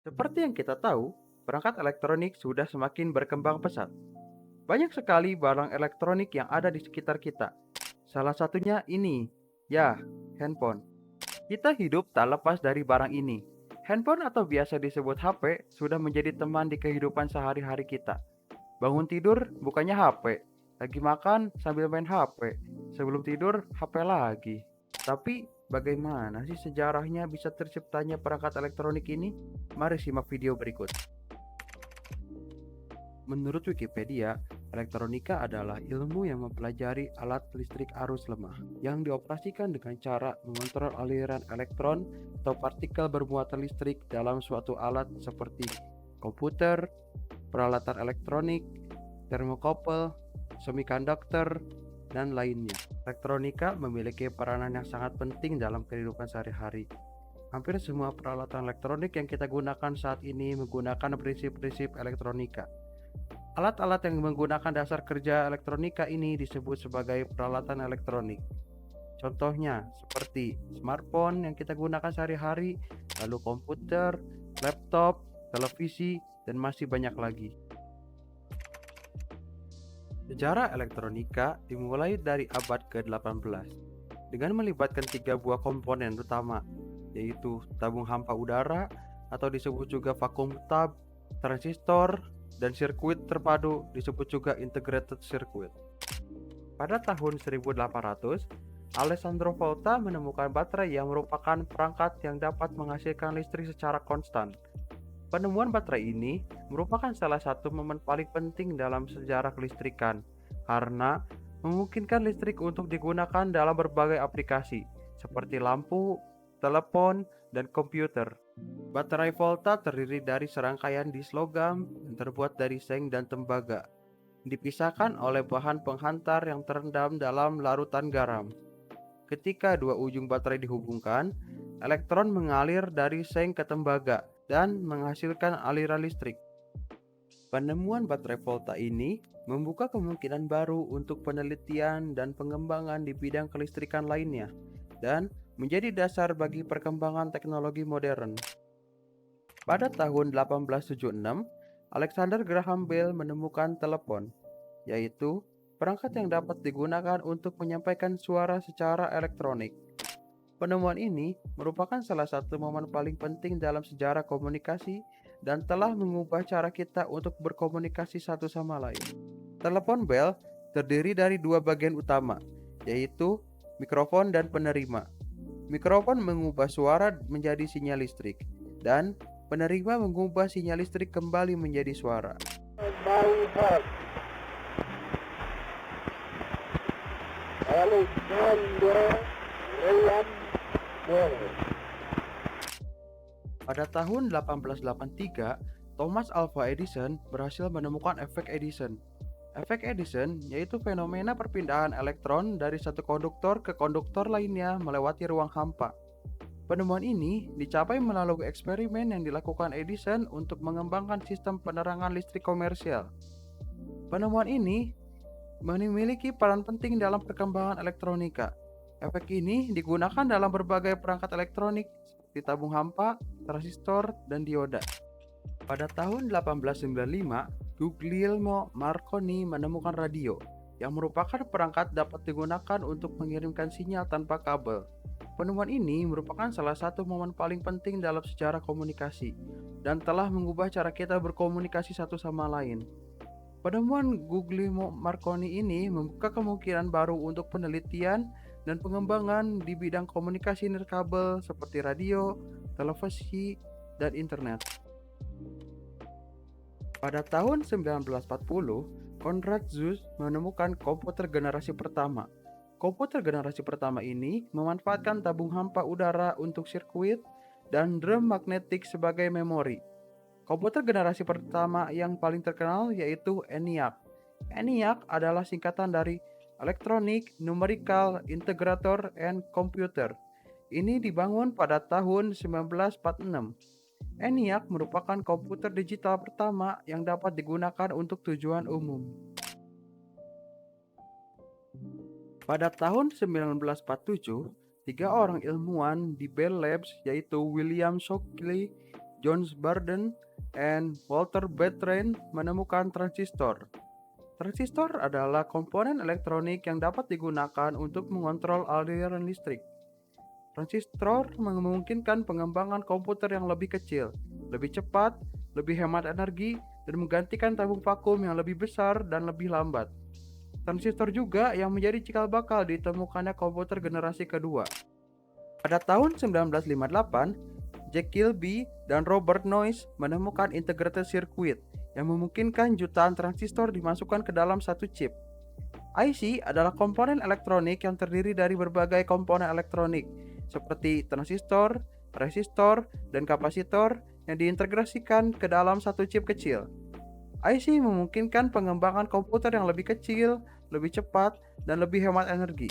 Seperti yang kita tahu, perangkat elektronik sudah semakin berkembang pesat. Banyak sekali barang elektronik yang ada di sekitar kita. Salah satunya ini, ya, handphone. Kita hidup tak lepas dari barang ini. Handphone atau biasa disebut HP sudah menjadi teman di kehidupan sehari-hari kita. Bangun tidur bukannya HP, lagi makan sambil main HP, sebelum tidur HP lagi. Tapi bagaimana sih sejarahnya bisa terciptanya perangkat elektronik ini? Mari simak video berikut. Menurut Wikipedia, elektronika adalah ilmu yang mempelajari alat listrik arus lemah yang dioperasikan dengan cara mengontrol aliran elektron atau partikel bermuatan listrik dalam suatu alat seperti komputer, peralatan elektronik, termokouple, semikonduktor, dan lainnya. Elektronika memiliki peranan yang sangat penting dalam kehidupan sehari-hari. Hampir semua peralatan elektronik yang kita gunakan saat ini menggunakan prinsip-prinsip elektronika. Alat-alat yang menggunakan dasar kerja elektronika ini disebut sebagai peralatan elektronik. Contohnya seperti smartphone yang kita gunakan sehari-hari, lalu komputer, laptop, televisi, dan masih banyak lagi. Sejarah elektronika dimulai dari abad ke-18 dengan melibatkan tiga buah komponen utama, yaitu tabung hampa udara atau disebut juga vacuum tube, transistor, dan sirkuit terpadu disebut juga integrated circuit. Pada tahun 1800, Alessandro Volta menemukan baterai yang merupakan perangkat yang dapat menghasilkan listrik secara konstan. Penemuan baterai ini merupakan salah satu momen paling penting dalam sejarah kelistrikan karena memungkinkan listrik untuk digunakan dalam berbagai aplikasi seperti lampu, telepon, dan komputer. Baterai Volta terdiri dari serangkaian disk logam yang terbuat dari seng dan tembaga, dipisahkan oleh bahan penghantar yang terendam dalam larutan garam. Ketika dua ujung baterai dihubungkan, elektron mengalir dari seng ke tembaga dan menghasilkan aliran listrik. Penemuan baterai Volta ini membuka kemungkinan baru untuk penelitian dan pengembangan di bidang kelistrikan lainnya dan menjadi dasar bagi perkembangan teknologi modern. Pada tahun 1876, Alexander Graham Bell menemukan telepon, yaitu perangkat yang dapat digunakan untuk menyampaikan suara secara elektronik. Penemuan ini merupakan salah satu momen paling penting dalam sejarah komunikasi dan telah mengubah cara kita untuk berkomunikasi satu sama lain. Telepon Bell terdiri dari dua bagian utama, yaitu mikrofon dan penerima. Mikrofon mengubah suara menjadi sinyal listrik, dan penerima mengubah sinyal listrik kembali menjadi suara. Pada tahun 1883, Thomas Alva Edison berhasil menemukan efek Edison. Efek Edison yaitu fenomena perpindahan elektron dari satu konduktor ke konduktor lainnya melewati ruang hampa. Penemuan ini dicapai melalui eksperimen yang dilakukan Edison untuk mengembangkan sistem penerangan listrik komersial. Penemuan ini memiliki peran penting dalam perkembangan elektronika. Efek ini digunakan dalam berbagai perangkat elektronik seperti tabung hampa, transistor, dan dioda. Pada tahun 1895, Guglielmo Marconi menemukan radio, yang merupakan perangkat dapat digunakan untuk mengirimkan sinyal tanpa kabel. Penemuan ini merupakan salah satu momen paling penting dalam sejarah komunikasi, dan telah mengubah cara kita berkomunikasi satu sama lain. Penemuan Guglielmo Marconi ini membuka kemungkinan baru untuk penelitian dan pengembangan di bidang komunikasi nirkabel seperti radio, televisi, dan internet. Pada tahun 1940, Konrad Zuse menemukan komputer generasi pertama. Komputer generasi pertama ini memanfaatkan tabung hampa udara untuk sirkuit dan drum magnetik sebagai memori. Komputer generasi pertama yang paling terkenal yaitu ENIAC. ENIAC adalah singkatan dari Electronic Numerical Integrator and Computer. Ini dibangun pada tahun 1946. ENIAC merupakan komputer digital pertama yang dapat digunakan untuk tujuan umum. Pada tahun 1947, tiga orang ilmuwan di Bell Labs yaitu William Shockley, John Barden and Walter Bertrand menemukan transistor. Transistor adalah komponen elektronik yang dapat digunakan untuk mengontrol aliran listrik. Transistor memungkinkan pengembangan komputer yang lebih kecil, lebih cepat, lebih hemat energi, dan menggantikan tabung vakum yang lebih besar dan lebih lambat. Transistor juga yang menjadi cikal bakal ditemukannya komputer generasi kedua. Pada tahun 1958, Jack Kilby dan Robert Noyce menemukan integrated circuit yang memungkinkan jutaan transistor dimasukkan ke dalam satu chip. IC adalah komponen elektronik yang terdiri dari berbagai komponen elektronik seperti transistor, resistor, dan kapasitor yang diintegrasikan ke dalam satu chip kecil. IC memungkinkan pengembangan komputer yang lebih kecil, lebih cepat, dan lebih hemat energi.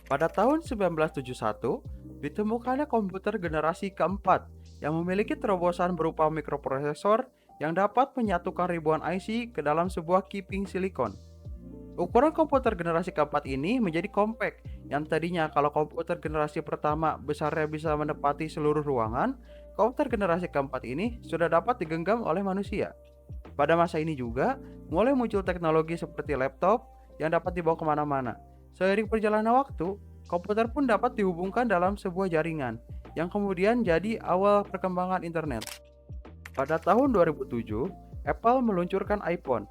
Pada tahun 1971, ditemukannya komputer generasi keempat yang memiliki terobosan berupa mikroprosesor yang dapat menyatukan ribuan IC ke dalam sebuah kiping silikon. Ukuran komputer generasi keempat ini menjadi compact, yang tadinya kalau komputer generasi pertama besarnya bisa menepati seluruh ruangan, komputer generasi keempat ini sudah dapat digenggam oleh manusia. Pada masa ini juga, mulai muncul teknologi seperti laptop yang dapat dibawa kemana-mana. Seiring perjalanan waktu, komputer pun dapat dihubungkan dalam sebuah jaringan, yang kemudian jadi awal perkembangan internet. Pada tahun 2007, Apple meluncurkan iPhone.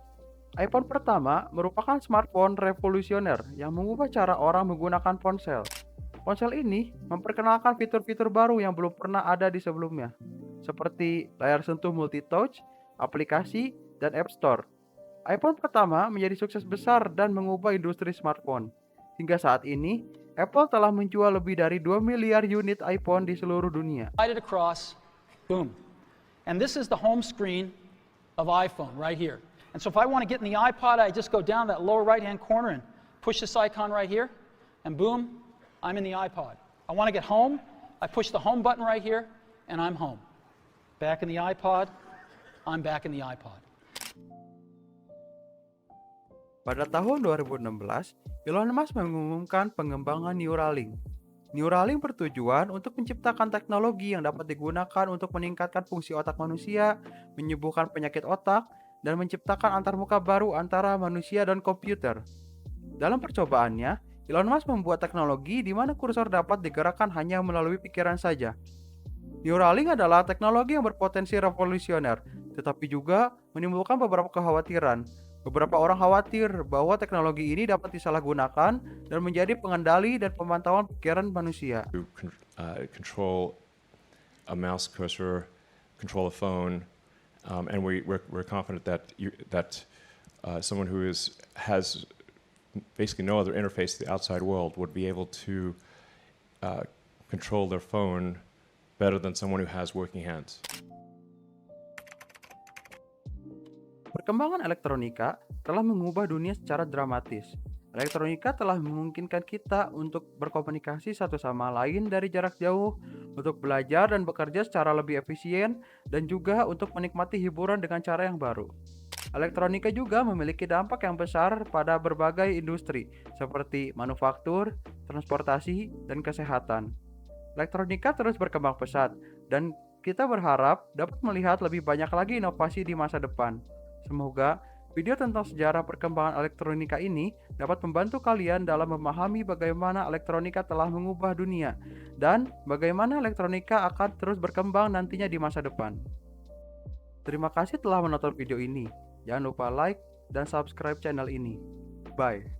iPhone pertama merupakan smartphone revolusioner yang mengubah cara orang menggunakan ponsel. Ponsel ini memperkenalkan fitur-fitur baru yang belum pernah ada di sebelumnya, seperti layar sentuh multi-touch, aplikasi, dan App Store. iPhone pertama menjadi sukses besar dan mengubah industri smartphone. Hingga saat ini, Apple telah menjual lebih dari 2 miliar unit iPhone di seluruh dunia. Slide it across, boom. And this is the home screen of iPhone right here. And so if I want to get in the iPod, I just go down that lower right-hand corner and push this icon right here, and boom, I'm in the iPod. I want to get home, I push the home button right here, and I'm home. Back in the iPod, I'm back in the iPod. Pada tahun 2016, Elon Musk mengumumkan pengembangan Neuralink. Neuralink bertujuan untuk menciptakan teknologi yang dapat digunakan untuk meningkatkan fungsi otak manusia, menyembuhkan penyakit otak, dan menciptakan antarmuka baru antara manusia dan komputer. Dalam percobaannya, Elon Musk membuat teknologi di mana kursor dapat digerakkan hanya melalui pikiran saja. Neuralink adalah teknologi yang berpotensi revolusioner, tetapi juga menimbulkan beberapa kekhawatiran. Beberapa orang khawatir bahwa teknologi ini dapat disalahgunakan dan menjadi pengendali dan pemantauan pikiran manusia. Control a mouse cursor, control a phone, and we're confident that someone who has basically no other interface to the outside world would be able to control their phone better than someone who has working hands. Perkembangan elektronika telah mengubah dunia secara dramatis. Elektronika telah memungkinkan kita untuk berkomunikasi satu sama lain dari jarak jauh, untuk belajar dan bekerja secara lebih efisien, dan juga untuk menikmati hiburan dengan cara yang baru. Elektronika juga memiliki dampak yang besar pada berbagai industri, seperti manufaktur, transportasi, dan kesehatan. Elektronika terus berkembang pesat, dan kita berharap dapat melihat lebih banyak lagi inovasi di masa depan. Semoga video tentang sejarah perkembangan elektronika ini dapat membantu kalian dalam memahami bagaimana elektronika telah mengubah dunia dan bagaimana elektronika akan terus berkembang nantinya di masa depan. Terima kasih telah menonton video ini. Jangan lupa like dan subscribe channel ini. Bye.